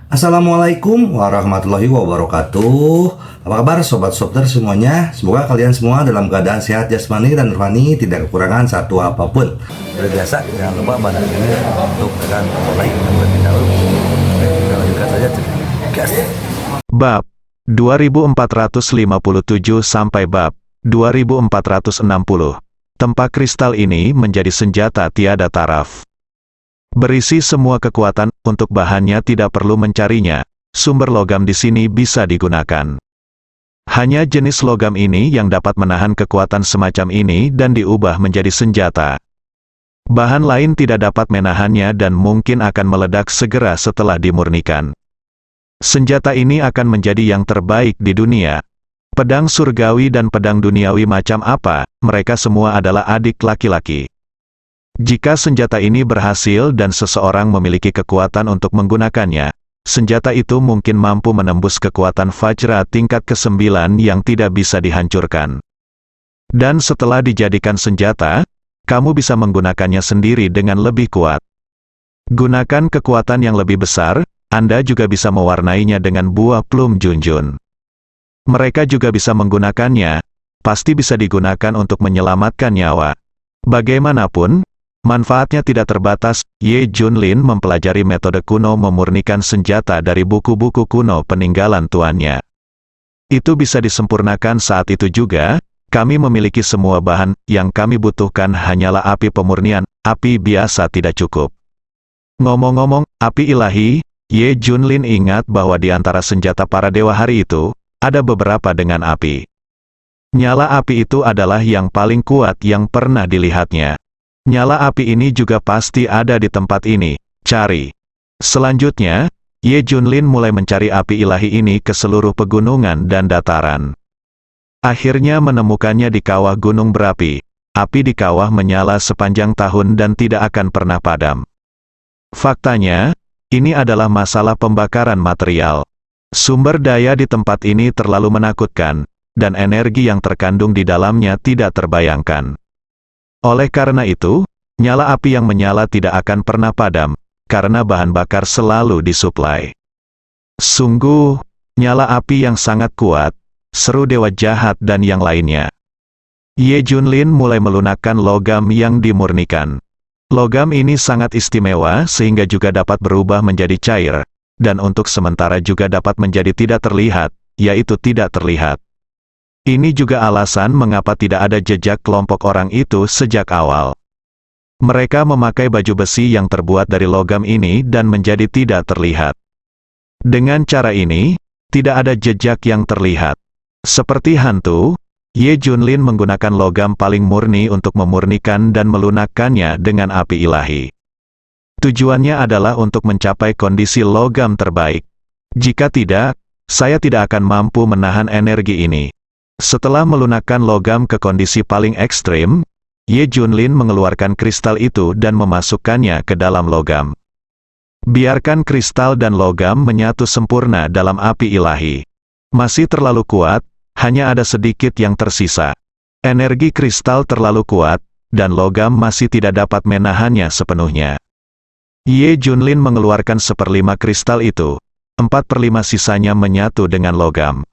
Assalamualaikum warahmatullahi wabarakatuh. Apa kabar sobat Softer semuanya? Semoga kalian semua dalam keadaan sehat jasmani dan rohani, tidak kekurangan satu apapun. Seperti biasa, jangan lupa pada ini untuk tekan tombol like dan terlebih dahulu. Oke, kita lanjutkan saja cerita. Gas. Bab 2457 sampai bab 2460. Tempat kristal ini menjadi senjata tiada taraf. Berisi semua kekuatan, untuk bahannya tidak perlu mencarinya. Sumber logam di sini bisa digunakan. Hanya jenis logam ini yang dapat menahan kekuatan semacam ini dan diubah menjadi senjata. Bahan lain tidak dapat menahannya dan mungkin akan meledak segera setelah dimurnikan. Senjata ini akan menjadi yang terbaik di dunia. Pedang surgawi dan pedang duniawi macam apa, mereka semua adalah adik laki-laki. Jika senjata ini berhasil dan seseorang memiliki kekuatan untuk menggunakannya, senjata itu mungkin mampu menembus kekuatan Vajra tingkat ke-9 yang tidak bisa dihancurkan. Dan setelah dijadikan senjata, kamu bisa menggunakannya sendiri dengan lebih kuat. Gunakan kekuatan yang lebih besar, Anda juga bisa mewarnainya dengan buah plum junjun. Mereka juga bisa menggunakannya, pasti bisa digunakan untuk menyelamatkan nyawa. Bagaimanapun, manfaatnya tidak terbatas. Ye Junlin mempelajari metode kuno memurnikan senjata dari buku-buku kuno peninggalan tuannya. Itu bisa disempurnakan saat itu juga. Kami memiliki semua bahan, yang kami butuhkan hanyalah api pemurnian, api biasa tidak cukup. Ngomong-ngomong, api ilahi, Ye Junlin ingat bahwa di antara senjata para dewa hari itu, ada beberapa dengan api. Nyala api itu adalah yang paling kuat yang pernah dilihatnya. Nyala api ini juga pasti ada di tempat ini. Cari. Selanjutnya, Ye Junlin mulai mencari api ilahi ini ke seluruh pegunungan dan dataran. Akhirnya menemukannya di kawah gunung berapi. Api di kawah menyala sepanjang tahun dan tidak akan pernah padam. Faktanya, ini adalah masalah pembakaran material. Sumber daya di tempat ini terlalu menakutkan, dan energi yang terkandung di dalamnya tidak terbayangkan. Oleh karena itu, nyala api yang menyala tidak akan pernah padam, karena bahan bakar selalu disuplai. Sungguh, nyala api yang sangat kuat, seru dewa jahat dan yang lainnya. Ye Junlin mulai melunakkan logam yang dimurnikan. Logam ini sangat istimewa sehingga juga dapat berubah menjadi cair, dan untuk sementara juga dapat menjadi tidak terlihat, yaitu tidak terlihat. Ini juga alasan mengapa tidak ada jejak kelompok orang itu sejak awal. Mereka memakai baju besi yang terbuat dari logam ini dan menjadi tidak terlihat. Dengan cara ini, tidak ada jejak yang terlihat. Seperti hantu, Ye Junlin menggunakan logam paling murni untuk memurnikan dan melunakkannya dengan api ilahi. Tujuannya adalah untuk mencapai kondisi logam terbaik. Jika tidak, saya tidak akan mampu menahan energi ini. Setelah melunakkan logam ke kondisi paling ekstrim, Ye Junlin mengeluarkan kristal itu dan memasukkannya ke dalam logam. Biarkan kristal dan logam menyatu sempurna dalam api ilahi. Masih terlalu kuat, hanya ada sedikit yang tersisa. Energi kristal terlalu kuat, dan logam masih tidak dapat menahannya sepenuhnya. Ye Junlin mengeluarkan 1/5 kristal itu, 4/5 sisanya menyatu dengan logam.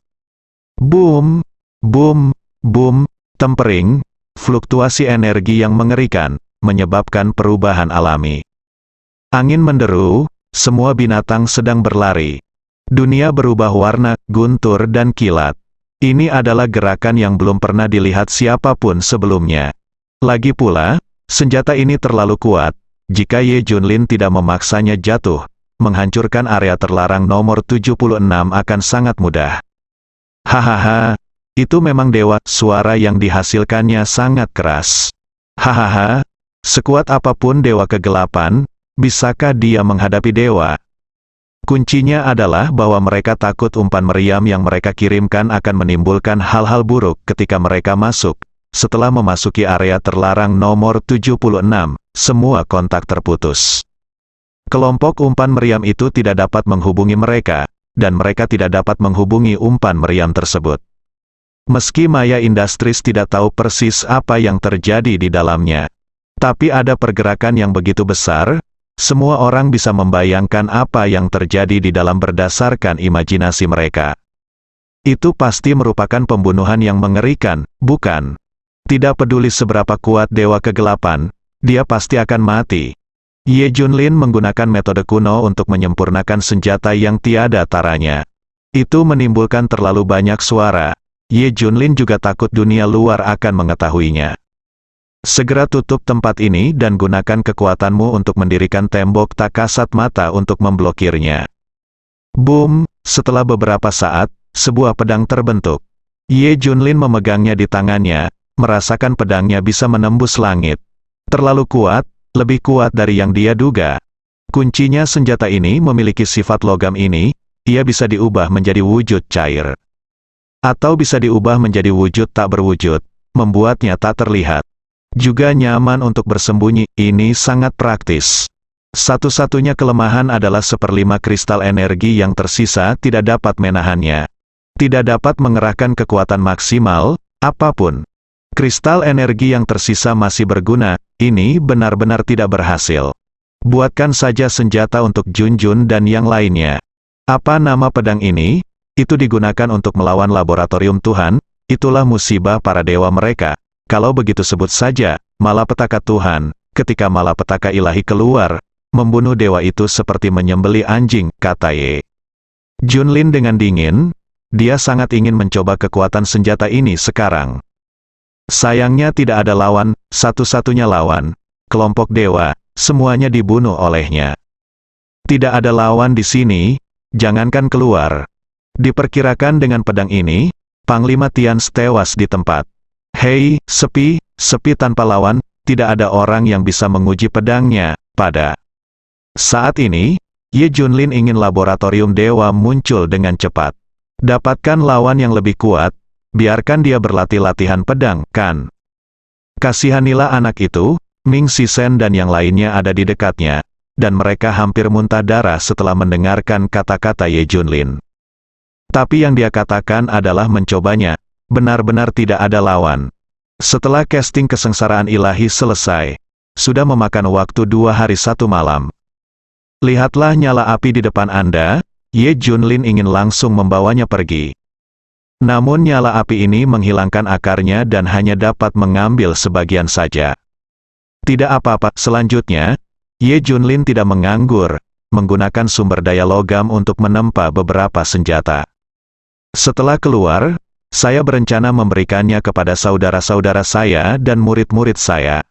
Boom! Boom, boom, tempering, fluktuasi energi yang mengerikan, menyebabkan perubahan alami. Angin menderu, semua binatang sedang berlari. Dunia berubah warna, guntur dan kilat. Ini adalah gerakan yang belum pernah dilihat siapapun sebelumnya. Lagi pula, senjata ini terlalu kuat, jika Ye Junlin tidak memaksanya jatuh, menghancurkan area terlarang nomor 76 akan sangat mudah. Hahaha. Itu memang dewa, suara yang dihasilkannya sangat keras. Hahaha, sekuat apapun dewa kegelapan, bisakah dia menghadapi dewa? Kuncinya adalah bahwa mereka takut umpan meriam yang mereka kirimkan akan menimbulkan hal-hal buruk ketika mereka masuk. Setelah memasuki area terlarang nomor 76, semua kontak terputus. Kelompok umpan meriam itu tidak dapat menghubungi mereka, dan mereka tidak dapat menghubungi umpan meriam tersebut. Meski Maya Industries tidak tahu persis apa yang terjadi di dalamnya. Tapi ada pergerakan yang begitu besar, semua orang bisa membayangkan apa yang terjadi di dalam berdasarkan imajinasi mereka. Itu pasti merupakan pembunuhan yang mengerikan, bukan? Tidak peduli seberapa kuat dewa kegelapan, dia pasti akan mati. Ye Junlin menggunakan metode kuno untuk menyempurnakan senjata yang tiada taranya. Itu menimbulkan terlalu banyak suara. Ye Junlin juga takut dunia luar akan mengetahuinya. Segera tutup tempat ini dan gunakan kekuatanmu untuk mendirikan tembok tak kasat mata untuk memblokirnya. Boom! Setelah beberapa saat, sebuah pedang terbentuk. Ye Junlin memegangnya di tangannya, merasakan pedangnya bisa menembus langit. Terlalu kuat, lebih kuat dari yang dia duga. Kuncinya senjata ini memiliki sifat logam ini, ia bisa diubah menjadi wujud cair. Atau bisa diubah menjadi wujud tak berwujud, membuatnya tak terlihat. Juga nyaman untuk bersembunyi, ini sangat praktis. Satu-satunya kelemahan adalah 1/5 kristal energi yang tersisa tidak dapat menahannya. Tidak dapat mengerahkan kekuatan maksimal, apapun. Kristal energi yang tersisa masih berguna, ini benar-benar tidak berhasil. Buatkan saja senjata untuk Junjun dan yang lainnya. Apa nama pedang ini? Itu digunakan untuk melawan laboratorium Tuhan, itulah musibah para dewa mereka. Kalau begitu sebut saja, malapetaka Tuhan, ketika malapetaka ilahi keluar, membunuh dewa itu seperti menyembelih anjing, kata Ye Junlin dengan dingin, dia sangat ingin mencoba kekuatan senjata ini sekarang. Sayangnya tidak ada lawan, satu-satunya lawan, kelompok dewa, semuanya dibunuh olehnya. Tidak ada lawan di sini, jangankan keluar. Diperkirakan dengan pedang ini, Panglima Tians tewas di tempat. Hei, sepi tanpa lawan, tidak ada orang yang bisa menguji pedangnya, pada saat ini, Ye Junlin ingin laboratorium dewa muncul dengan cepat. Dapatkan lawan yang lebih kuat, biarkan dia berlatih latihan pedang, kan? Kasihanilah anak itu, Ming Sisen dan yang lainnya ada di dekatnya, dan mereka hampir muntah darah setelah mendengarkan kata-kata Ye Junlin. Tapi yang dia katakan adalah mencobanya, benar-benar tidak ada lawan. Setelah casting kesengsaraan ilahi selesai, sudah memakan waktu 2 hari 1 malam. Lihatlah nyala api di depan Anda, Ye Junlin ingin langsung membawanya pergi. Namun nyala api ini menghilangkan akarnya dan hanya dapat mengambil sebagian saja. Tidak apa-apa, selanjutnya, Ye Junlin tidak menganggur, menggunakan sumber daya logam untuk menempa beberapa senjata. Setelah keluar, saya berencana memberikannya kepada saudara-saudara saya dan murid-murid saya.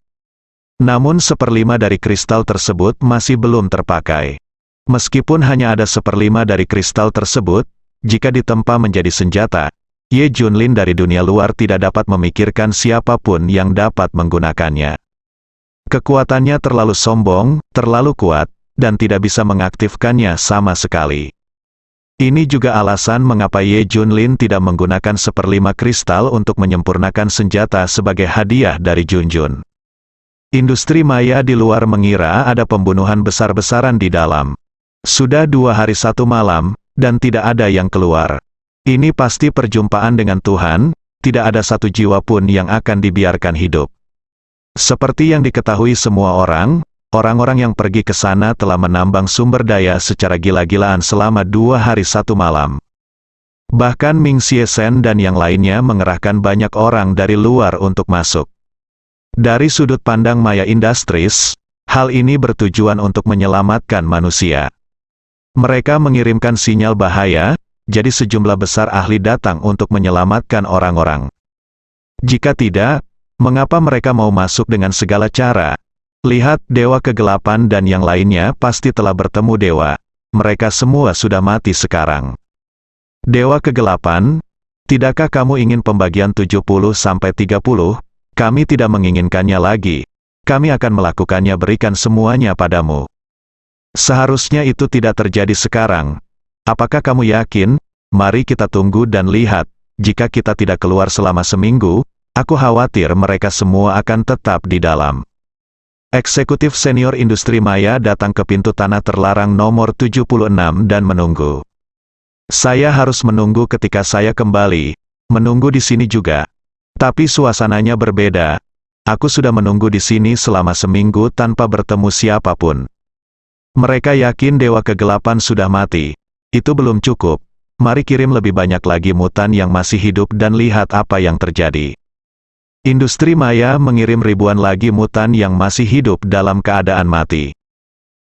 Namun 1/5 dari kristal tersebut masih belum terpakai. Meskipun hanya ada 1/5 dari kristal tersebut, jika ditempa menjadi senjata, Ye Junlin dari dunia luar tidak dapat memikirkan siapapun yang dapat menggunakannya. Kekuatannya terlalu sombong, terlalu kuat, dan tidak bisa mengaktifkannya sama sekali. Ini juga alasan mengapa Ye Junlin tidak menggunakan 1/5 kristal untuk menyempurnakan senjata sebagai hadiah dari Junjun. Industri maya di luar mengira ada pembunuhan besar-besaran di dalam. Sudah 2 hari 1 malam, dan tidak ada yang keluar. Ini pasti perjumpaan dengan Tuhan, tidak ada satu jiwa pun yang akan dibiarkan hidup. Seperti yang diketahui semua orang, orang-orang yang pergi ke sana telah menambang sumber daya secara gila-gilaan selama 2 hari 1 malam. Bahkan Ming Siesen dan yang lainnya mengerahkan banyak orang dari luar untuk masuk. Dari sudut pandang Maya Industries, hal ini bertujuan untuk menyelamatkan manusia. Mereka mengirimkan sinyal bahaya, jadi sejumlah besar ahli datang untuk menyelamatkan orang-orang. Jika tidak, mengapa mereka mau masuk dengan segala cara? Lihat, Dewa Kegelapan dan yang lainnya pasti telah bertemu dewa. Mereka semua sudah mati sekarang. Dewa Kegelapan, tidakkah kamu ingin pembagian 70-30? Kami tidak menginginkannya lagi. Kami akan melakukannya, berikan semuanya padamu. Seharusnya itu tidak terjadi sekarang. Apakah kamu yakin? Mari kita tunggu dan lihat. Jika kita tidak keluar selama seminggu, aku khawatir mereka semua akan tetap di dalam. Eksekutif senior industri maya datang ke pintu tanah terlarang nomor 76 dan menunggu. Saya harus menunggu ketika saya kembali. Menunggu di sini juga. Tapi suasananya berbeda. Aku sudah menunggu di sini selama seminggu tanpa bertemu siapapun. Mereka yakin dewa kegelapan sudah mati. Itu belum cukup. Mari kirim lebih banyak lagi mutan yang masih hidup dan lihat apa yang terjadi. Industri maya mengirim ribuan lagi mutan yang masih hidup dalam keadaan mati.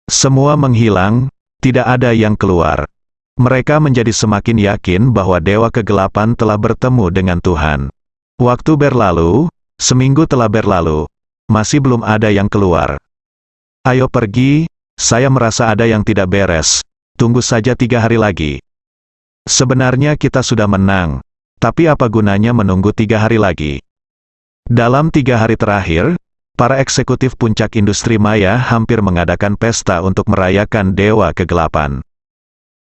Semua menghilang, tidak ada yang keluar. Mereka menjadi semakin yakin bahwa dewa kegelapan telah bertemu dengan Tuhan. Waktu berlalu, seminggu telah berlalu, masih belum ada yang keluar. Ayo pergi, saya merasa ada yang tidak beres. Tunggu saja 3 hari lagi. Sebenarnya kita sudah menang, tapi apa gunanya menunggu 3 hari lagi? Dalam 3 hari terakhir, para eksekutif puncak industri maya hampir mengadakan pesta untuk merayakan dewa kegelapan.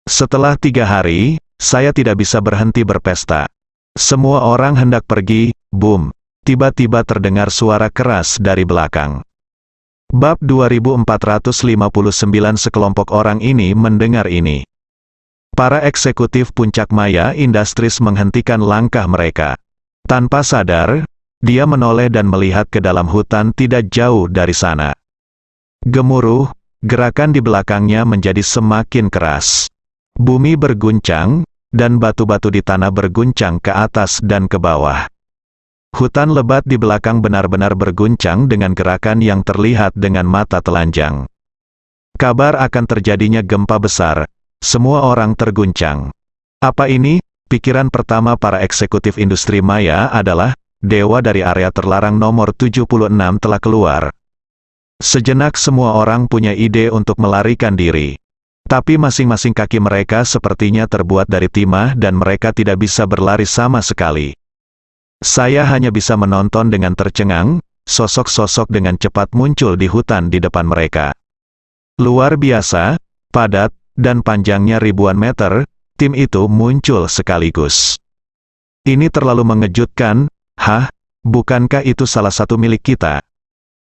Setelah 3 hari, saya tidak bisa berhenti berpesta. Semua orang hendak pergi, boom. Tiba-tiba terdengar suara keras dari belakang. Bab 2459. Sekelompok orang ini mendengar ini. Para eksekutif puncak maya Industries menghentikan langkah mereka. Tanpa sadar, dia menoleh dan melihat ke dalam hutan tidak jauh dari sana. Gemuruh, gerakan di belakangnya menjadi semakin keras. Bumi berguncang, dan batu-batu di tanah berguncang ke atas dan ke bawah. Hutan lebat di belakang benar-benar berguncang dengan gerakan yang terlihat dengan mata telanjang. Kabar akan terjadinya gempa besar, semua orang terguncang. Apa ini? Pikiran pertama para eksekutif industri maya adalah, dewa dari area terlarang nomor 76 telah keluar. Sejenak semua orang punya ide untuk melarikan diri. Tapi masing-masing kaki mereka sepertinya terbuat dari timah dan mereka tidak bisa berlari sama sekali. Saya hanya bisa menonton dengan tercengang, sosok-sosok dengan cepat muncul di hutan di depan mereka. Luar biasa, padat, dan panjangnya ribuan meter, tim itu muncul sekaligus. Ini terlalu mengejutkan, bukankah itu salah satu milik kita?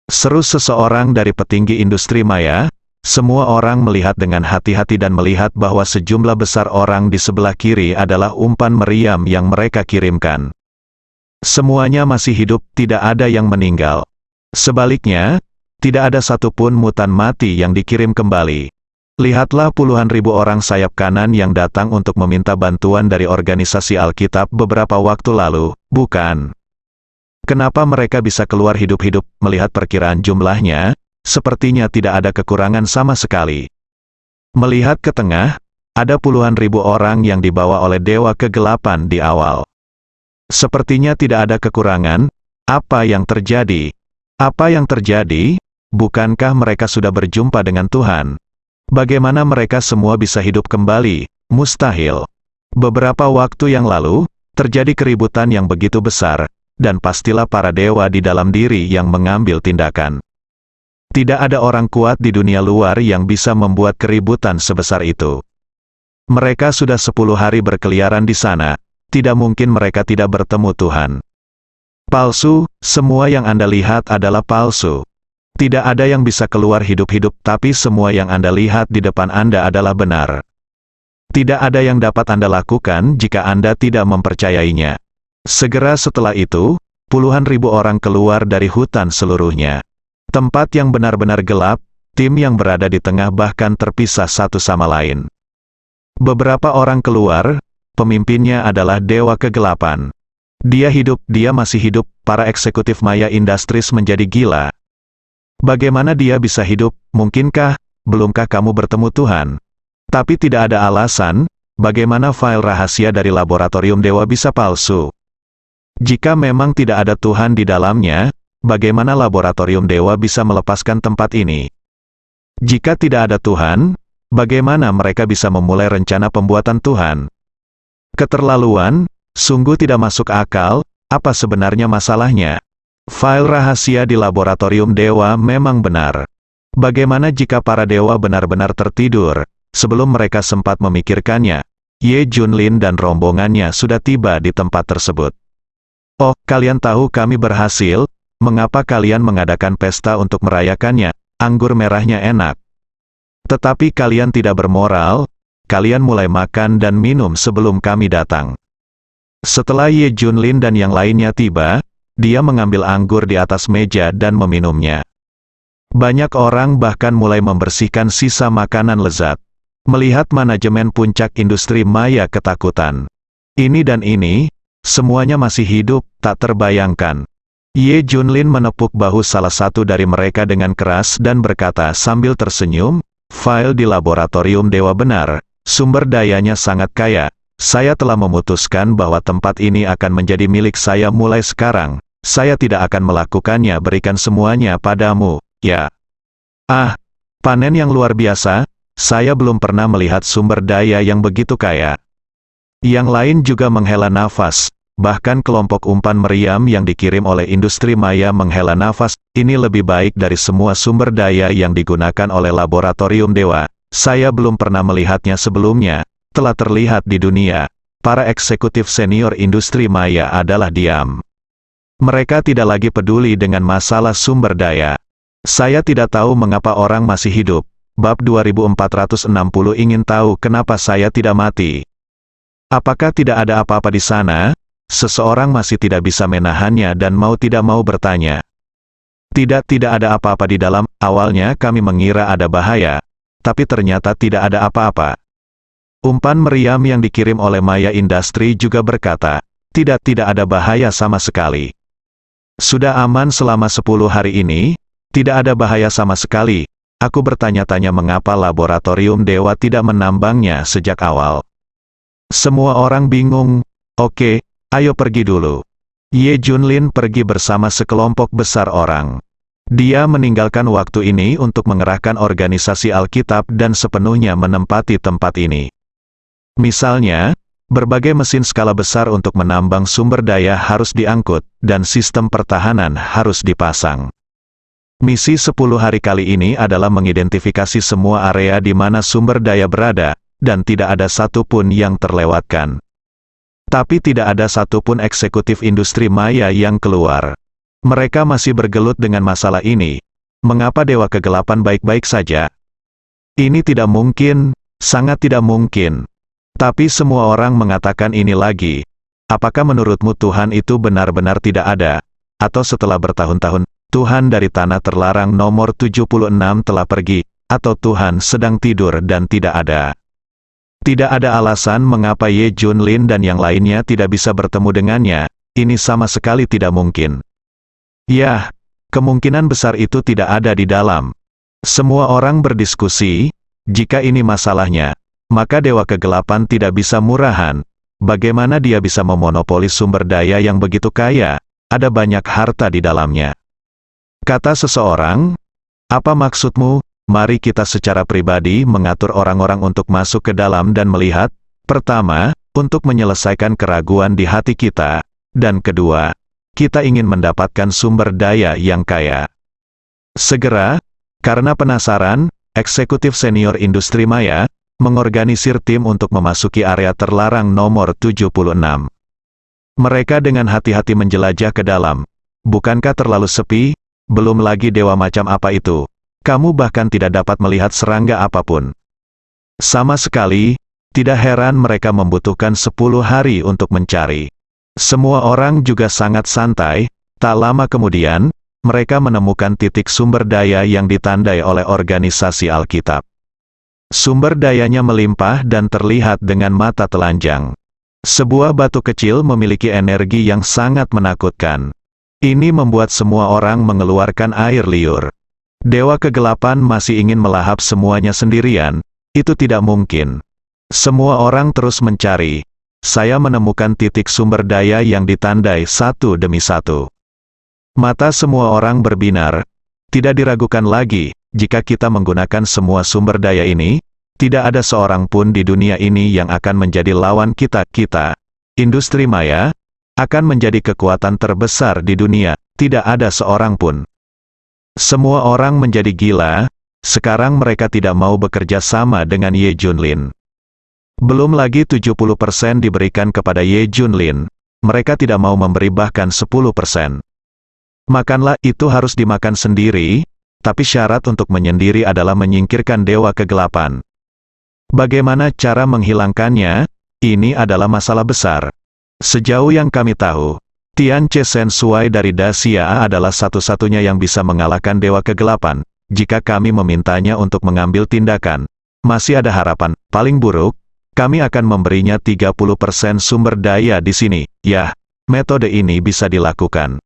Seru seseorang dari petinggi industri maya. Semua orang melihat dengan hati-hati dan melihat bahwa sejumlah besar orang di sebelah kiri adalah umpan meriam yang mereka kirimkan. Semuanya masih hidup, tidak ada yang meninggal. Sebaliknya, tidak ada satupun mutan mati yang dikirim kembali. Lihatlah puluhan ribu orang sayap kanan yang datang untuk meminta bantuan dari organisasi Alkitab beberapa waktu lalu, bukan? Kenapa mereka bisa keluar hidup-hidup? Melihat perkiraan jumlahnya, sepertinya tidak ada kekurangan sama sekali. Melihat ke tengah, ada puluhan ribu orang yang dibawa oleh dewa kegelapan di awal. Sepertinya tidak ada kekurangan. Apa yang terjadi? Apa yang terjadi? Bukankah mereka sudah berjumpa dengan Tuhan? Bagaimana mereka semua bisa hidup kembali? Mustahil. Beberapa waktu yang lalu, terjadi keributan yang begitu besar, dan pastilah para dewa di dalam diri yang mengambil tindakan. Tidak ada orang kuat di dunia luar yang bisa membuat keributan sebesar itu. Mereka sudah 10 hari berkeliaran di sana, tidak mungkin mereka tidak bertemu Tuhan. Palsu, semua yang Anda lihat adalah palsu. Tidak ada yang bisa keluar hidup-hidup, tapi semua yang Anda lihat di depan Anda adalah benar. Tidak ada yang dapat Anda lakukan jika Anda tidak mempercayainya. Segera setelah itu, puluhan ribu orang keluar dari hutan seluruhnya. Tempat yang benar-benar gelap, tim yang berada di tengah bahkan terpisah satu sama lain. Beberapa orang keluar, pemimpinnya adalah dewa kegelapan. Dia hidup, dia masih hidup, para eksekutif maya Industries menjadi gila. Bagaimana dia bisa hidup? Mungkinkah, belumkah kamu bertemu Tuhan? Tapi tidak ada alasan, bagaimana file rahasia dari laboratorium dewa bisa palsu? Jika memang tidak ada Tuhan di dalamnya, bagaimana laboratorium dewa bisa melepaskan tempat ini? Jika tidak ada Tuhan, bagaimana mereka bisa memulai rencana pembuatan Tuhan? Keterlaluan, sungguh tidak masuk akal. Apa sebenarnya masalahnya? File rahasia di laboratorium dewa memang benar. Bagaimana jika para dewa benar-benar tertidur, sebelum mereka sempat memikirkannya? Ye Junlin dan rombongannya sudah tiba di tempat tersebut. Oh, kalian tahu kami berhasil. Mengapa kalian mengadakan pesta untuk merayakannya? Anggur merahnya enak. Tetapi kalian tidak bermoral, kalian mulai makan dan minum sebelum kami datang. Setelah Ye Junlin dan yang lainnya tiba, dia mengambil anggur di atas meja dan meminumnya. Banyak orang bahkan mulai membersihkan sisa makanan lezat. Melihat manajemen puncak industri maya ketakutan. Ini dan ini, semuanya masih hidup, tak terbayangkan. Ye Junlin menepuk bahu salah satu dari mereka dengan keras dan berkata sambil tersenyum, "File di laboratorium Dewa benar, sumber dayanya sangat kaya. Saya telah memutuskan bahwa tempat ini akan menjadi milik saya mulai sekarang. Saya tidak akan melakukannya, berikan semuanya padamu, ya." Ah, panen yang luar biasa, saya belum pernah melihat sumber daya yang begitu kaya. Yang lain juga menghela nafas, bahkan kelompok umpan meriam yang dikirim oleh industri maya menghela nafas, ini lebih baik dari semua sumber daya yang digunakan oleh laboratorium Dewa. Saya belum pernah melihatnya sebelumnya, telah terlihat di dunia. Para eksekutif senior industri maya adalah diam. Mereka tidak lagi peduli dengan masalah sumber daya. Saya tidak tahu mengapa orang masih hidup. Bab 2460 ingin tahu kenapa saya tidak mati. Apakah tidak ada apa-apa di sana? Seseorang masih tidak bisa menahannya dan mau tidak mau bertanya. Tidak ada apa-apa di dalam. Awalnya kami mengira ada bahaya, tapi ternyata tidak ada apa-apa. Umpan meriam yang dikirim oleh Maya Industri juga berkata, tidak ada bahaya sama sekali. Sudah aman selama 10 hari ini, tidak ada bahaya sama sekali. Aku bertanya-tanya mengapa laboratorium Dewa tidak menambangnya sejak awal. Semua orang bingung. Oke, ayo pergi dulu. Ye Junlin pergi bersama sekelompok besar orang. Dia meninggalkan waktu ini untuk mengerahkan organisasi Alkitab dan sepenuhnya menempati tempat ini. Misalnya, berbagai mesin skala besar untuk menambang sumber daya harus diangkut, dan sistem pertahanan harus dipasang. Misi 10 hari kali ini adalah mengidentifikasi semua area di mana sumber daya berada, dan tidak ada satupun yang terlewatkan. Tapi tidak ada satupun eksekutif industri maya yang keluar. Mereka masih bergelut dengan masalah ini. Mengapa Dewa Kegelapan baik-baik saja? Ini tidak mungkin, sangat tidak mungkin. Tapi semua orang mengatakan ini lagi. Apakah menurutmu Tuhan itu benar-benar tidak ada? Atau setelah bertahun-tahun, Tuhan dari tanah terlarang nomor 76 telah pergi, atau Tuhan sedang tidur dan tidak ada? Tidak ada alasan mengapa Ye Junlin dan yang lainnya tidak bisa bertemu dengannya, ini sama sekali tidak mungkin. Ya, kemungkinan besar itu tidak ada di dalam. Semua orang berdiskusi, jika ini masalahnya, maka Dewa Kegelapan tidak bisa murahan. Bagaimana dia bisa memonopoli sumber daya yang begitu kaya? Ada banyak harta di dalamnya. Kata seseorang, apa maksudmu? Mari kita secara pribadi mengatur orang-orang untuk masuk ke dalam dan melihat, pertama, untuk menyelesaikan keraguan di hati kita, dan kedua, kita ingin mendapatkan sumber daya yang kaya. Segera, karena penasaran, eksekutif senior industri maya, mengorganisir tim untuk memasuki area terlarang nomor 76. Mereka dengan hati-hati menjelajah ke dalam. Bukankah terlalu sepi? Belum lagi dewa macam apa itu. Kamu bahkan tidak dapat melihat serangga apapun. Sama sekali, tidak heran mereka membutuhkan 10 hari untuk mencari. Semua orang juga sangat santai, tak lama kemudian, mereka menemukan titik sumber daya yang ditandai oleh organisasi Alkitab. Sumber dayanya melimpah dan terlihat dengan mata telanjang. Sebuah batu kecil memiliki energi yang sangat menakutkan. Ini membuat semua orang mengeluarkan air liur. Dewa Kegelapan masih ingin melahap semuanya sendirian, itu tidak mungkin. Semua orang terus mencari. Saya menemukan titik sumber daya yang ditandai satu demi satu. Mata semua orang berbinar. Tidak diragukan lagi, jika kita menggunakan semua sumber daya ini, tidak ada seorang pun di dunia ini yang akan menjadi lawan kita. Industri maya akan menjadi kekuatan terbesar di dunia, tidak ada seorang pun. Semua orang menjadi gila, sekarang mereka tidak mau bekerja sama dengan Ye Junlin. Belum lagi 70% diberikan kepada Ye Junlin, mereka tidak mau memberi bahkan 10%. Makanlah, itu harus dimakan sendiri, tapi syarat untuk menyendiri adalah menyingkirkan Dewa Kegelapan. Bagaimana cara menghilangkannya? Ini adalah masalah besar. Sejauh yang kami tahu, Tian Che Sen Suai dari Dacia adalah satu-satunya yang bisa mengalahkan Dewa Kegelapan. jika kami memintanya untuk mengambil tindakan, masih ada harapan. Paling buruk, kami akan memberinya 30% sumber daya di sini. Ya, metode ini bisa dilakukan.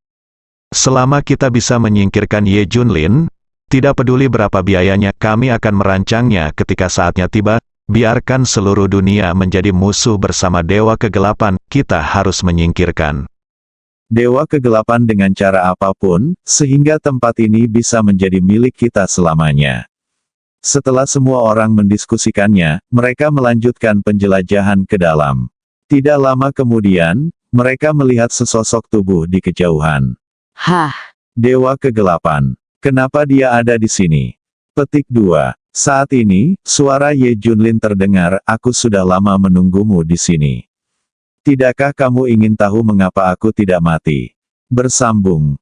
Selama kita bisa menyingkirkan Ye Junlin, tidak peduli berapa biayanya, kami akan merancangnya ketika saatnya tiba. Biarkan seluruh dunia menjadi musuh bersama Dewa Kegelapan, kita harus menyingkirkan Dewa Kegelapan dengan cara apapun, sehingga tempat ini bisa menjadi milik kita selamanya. Setelah semua orang mendiskusikannya, mereka melanjutkan penjelajahan ke dalam. Tidak lama kemudian, mereka melihat sesosok tubuh di kejauhan. Hah, Dewa Kegelapan. Kenapa dia ada di sini? Petik 2. Saat ini, suara Ye Junlin terdengar, aku sudah lama menunggumu di sini. Tidakkah kamu ingin tahu mengapa aku tidak mati? Bersambung.